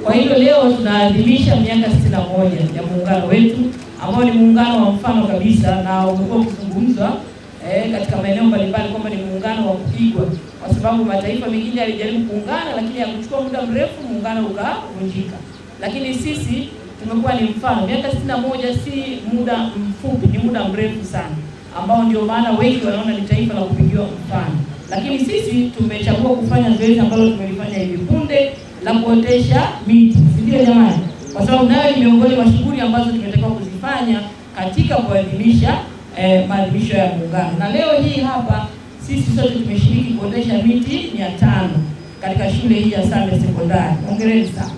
Kwa hiyo leo tunaadhimisha miaka 61 ya muungano wetu, ambao ni muungano wa mfano kabisa na umekuwa ukizungumzwa katika maeneo mbalimbali kwamba ni muungano wa kupigwa, kwa sababu mataifa mengine yalijaribu kuungana lakini hakuchukua muda mrefu muungano ukavunjika. Lakini sisi tumekuwa ni mfano. Miaka 61 si muda mfupi, ni muda mrefu sana, ambao ndio maana wengi wanaona ni taifa la kupigiwa mfano. Lakini sisi tumechagua kufanya zoezi ambalo tumelifanya hivi punde la kuotesha miti. Ndio jamani, kwa sababu nayo ni miongoni mwa shughuli ambazo tumetakiwa kuzifanya katika kuadhimisha maadhimisho ya muungano. Na leo hii hapa sisi sote tumeshiriki kuotesha miti 500 katika shule hii ya Same Sekondari. Hongereni sana.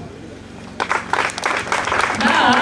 Na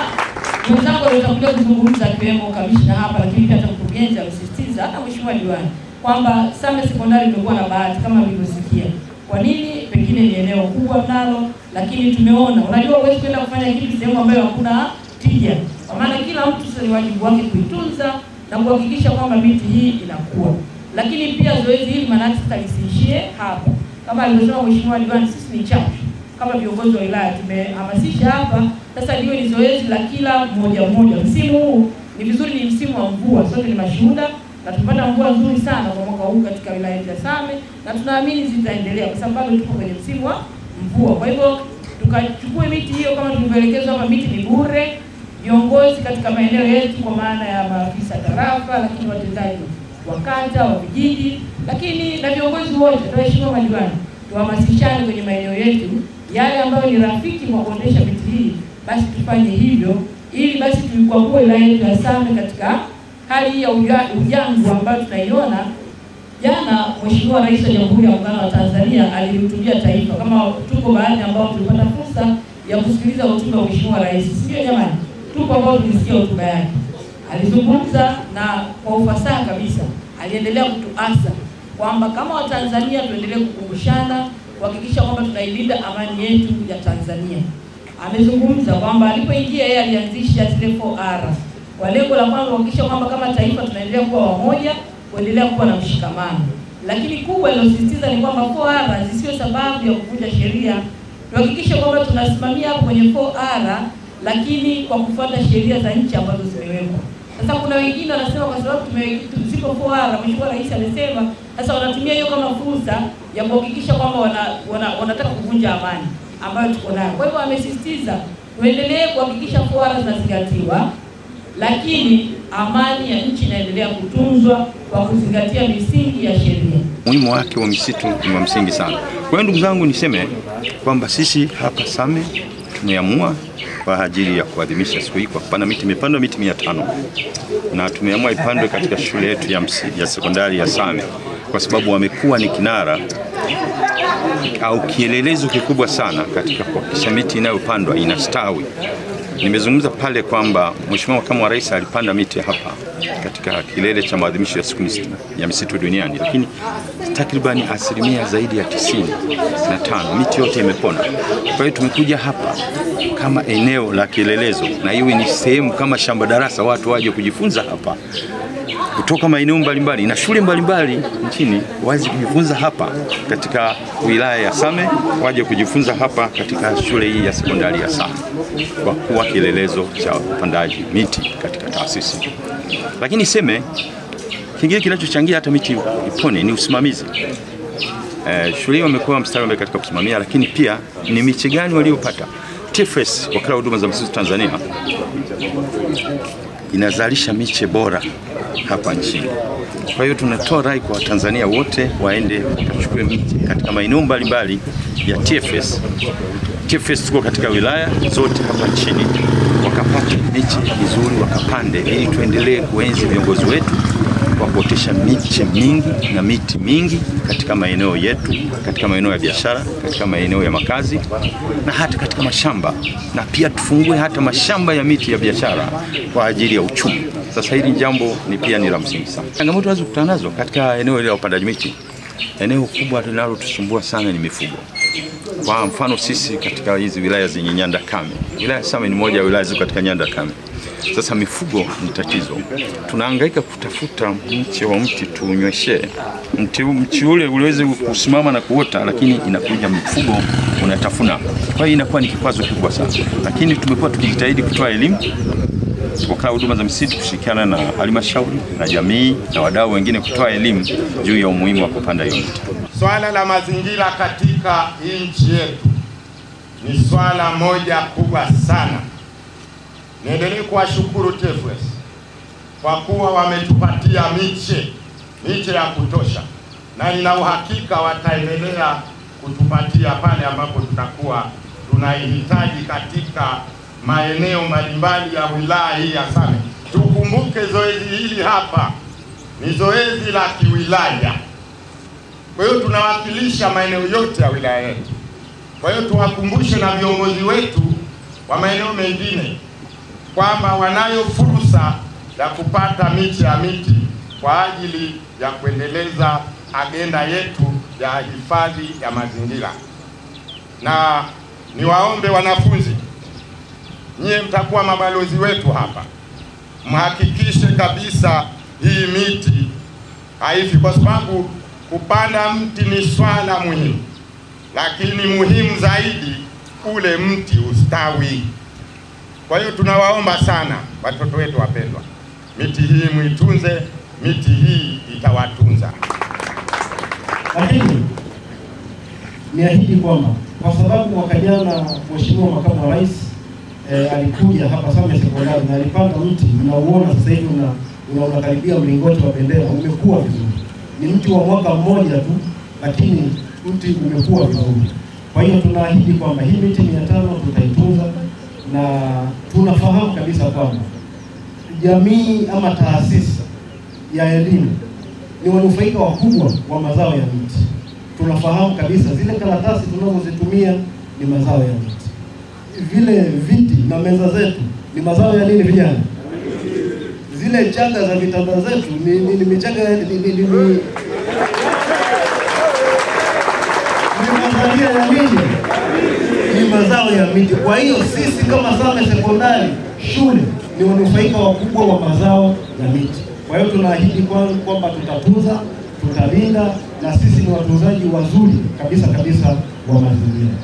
mwenzangu alitakuja kuzungumza kiwemo kamishna hapa, lakini pia hata mkurugenzi amesisitiza, hata mheshimiwa diwani, kwamba Same Sekondari imekuwa na bahati kama mlivyosikia. Kwa nini? Pengine ni eneo kubwa nalo, lakini tumeona, unajua huwezi kwenda kufanya kitu sehemu ambayo hakuna tija. Kwa maana kila mtu sasa ni wajibu wake kuitunza na kuhakikisha kwamba miti hii inakuwa. Lakini pia zoezi hili maana sasa lisiishie hapa. Kama alivyosema mheshimiwa diwani, sisi ni chachu. Kama viongozi wa wilaya tumehamasisha hapa, sasa liwe ni zoezi la kila mmoja. Msimu huu ni vizuri, ni msimu wa mvua, sote ni mashuhuda, na tumepata mvua nzuri sana kwa mwaka huu katika wilaya ya Same, na tunaamini zitaendelea kwa sababu bado tuko kwenye msimu wa mvua. Kwa hivyo tukachukue miti hiyo kama tulivyoelekezwa hapa. Miti ni bure. Viongozi katika maeneo yetu, kwa maana ya maafisa tarafa, lakini watendaji wa kata, wa vijiji, lakini na viongozi wote, tunaheshimiwa madiwani, tuhamasishane kwenye maeneo yetu yale ambayo ni rafiki kwa kuondesha miti hii, basi tufanye hivyo, ili basi tuikwamue wilaya yetu ya Same katika hali hii ya ujangwa ambayo tunaiona. Jana Mheshimiwa Rais wa Jamhuri ya Muungano wa Tanzania alihutubia taifa, kama tuko baadhi ambao tulipata fursa ya kusikiliza hotuba ya Mheshimiwa Rais. Sio jamani? Tuko ambao tulisikia hotuba yake. Alizungumza na kwa ufasaha kabisa. Aliendelea kutuasa kwamba kama Watanzania tuendelee kukumbushana kuhakikisha kwamba tunailinda amani yetu ya Tanzania. Amezungumza kwamba alipoingia yeye alianzisha zile 4R kwa lengo la kwanza kuhakikisha kwamba kama taifa tunaendelea kuwa wamoja, kuendelea kuwa na mshikamano. Lakini kubwa iliyosisitiza ni kwamba 4R zisiwe sababu ya kuvunja sheria. Tuhakikishe kwamba tunasimamia hapo kwenye 4R, lakini kwa kufuata sheria za nchi ambazo zimewekwa. Sasa kuna wengine wanasema kwa sababu tusipo 4R, Mheshimiwa Rais amesema, sasa wanatumia hiyo kama fursa ya kuhakikisha kwamba wanataka kuvunja amani ambayo tuko nayo. Kwa hivyo amesisitiza tuendelee kuhakikisha 4R zinazingatiwa, lakini amani ya nchi inaendelea kutunzwa kwa kuzingatia misingi ya sheria. Muhimu wake wa misitu ni wa msingi sana. Kwa hiyo ndugu zangu, niseme kwamba sisi hapa Same tumeamua kwa ajili ya kuadhimisha siku hii kwa kupanda miti. Imepandwa miti 500 na tumeamua ipandwe katika shule yetu ya sekondari ya Same, kwa sababu wamekuwa ni kinara au kielelezo kikubwa sana katika kuhakikisha miti inayopandwa inastawi. Nimezungumza pale kwamba Mheshimiwa Makamu wa Rais alipanda miti hapa katika kilele cha maadhimisho ya siku ya misitu duniani, lakini takribani asilimia zaidi ya 95 miti yote imepona. Kwa hiyo tumekuja hapa kama eneo la kielelezo, na iwe ni sehemu kama shamba darasa, watu waje kujifunza hapa kutoka maeneo mbalimbali na shule mbalimbali nchini, waje kujifunza hapa katika wilaya ya Same, waje kujifunza hapa katika shule hii ya sekondari ya Same, kwa kuwa kielelezo cha upandaji miti katika taasisi. Lakini seme kingine kinachochangia hata miti ipone ni usimamizi. Shule hiyo wamekuwa mstari mbele katika kusimamia, lakini pia ni miche gani waliopata. TFS, Wakala wa Huduma za Misitu Tanzania, inazalisha miche bora hapa nchini. Kwa hiyo tunatoa rai kwa Watanzania wote waende wakachukue miche katika maeneo mbalimbali ya TFS. TFS tuko katika wilaya zote hapa nchini, wakapata miche mizuri wakapande, ili tuendelee kuenzi viongozi wetu kwa kuotesha miche mingi na miti mingi katika maeneo yetu, katika maeneo ya biashara, katika maeneo ya makazi na hata katika mashamba, na pia tufungue hata mashamba ya miti ya biashara kwa ajili ya uchumi. Sasa hili jambo pia ni la msingi sana. Changamoto tunazokutana nazo katika eneo la upandaji miti, eneo kubwa linalotusumbua sana ni mifugo. Kwa mfano sisi katika hizi wilaya zenye nyanda kame, wilaya Same ni moja ya wilaya ziko katika nyanda kame. Sasa mifugo ni tatizo. Tunahangaika kutafuta mche wa mti tunyweshe. Mti ule uweze kusimama na kuota, lakini inakuja mfugo unatafuna. Kwa hiyo inakuwa ni kikwazo kikubwa sana. Lakini tumekuwa tukijitahidi kutoa elimu kwa huduma za misitu kushirikiana na halmashauri na jamii na wadau wengine kutoa elimu juu ya umuhimu wa kupanda hiyo miti. Swala la mazingira katika nchi yetu ni swala moja kubwa sana. Niendelee kuwashukuru TFS kwa kuwa wametupatia miche ya kutosha, na nina uhakika wataendelea kutupatia pale ambapo tutakuwa tunaihitaji katika maeneo mbalimbali ya wilaya hii ya Same. Tukumbuke zoezi hili hapa ni zoezi la kiwilaya. Kwa hiyo tunawakilisha maeneo yote ya wilaya yetu. Kwa hiyo tuwakumbushe na viongozi wetu wa maeneo mengine kwamba wanayo fursa ya kupata miche ya miti kwa ajili ya kuendeleza agenda yetu ya hifadhi ya mazingira. Na niwaombe wanafunzi, nyie mtakuwa mabalozi wetu hapa, mhakikishe kabisa hii miti haifi, kwa sababu kupanda mti ni swala muhimu, lakini muhimu zaidi ule mti ustawi. Kwa hiyo tunawaomba sana watoto wetu wapendwa, miti hii muitunze, miti hii itawatunza. Lakini niahidi kwamba kwa sababu mwaka jana Mheshimiwa Makamu wa Rais alikuja hapa Same Sekondari na alipanda mti, unauona sasa hivi unakaribia mlingoti wa bendera, umekuwa vizuri. Ni mti wa mwaka mmoja tu, lakini mti umekuwa vizuri. Kwa hiyo tunaahidi kwamba hii miti 500 tutaitunza, na tunafahamu kabisa kwamba jamii ama taasisi ya elimu ni wanufaika wakubwa wa mazao ya miti. Tunafahamu kabisa zile karatasi tunazozitumia ni mazao ya miti. Vile viti na meza zetu ni mazao ya nini vijana? Zile chaga za vitanda zetu ni michaga ni mazalia ya nini? Ni mazao ya miti. Kwa hiyo sisi kama Same Sekondari shule ni wanufaika wakubwa wa mazao ya miti. Kwa hiyo tunaahidi kwamba tutatunza, tutalinda, na sisi ni watunzaji wazuri kabisa wa mazingira.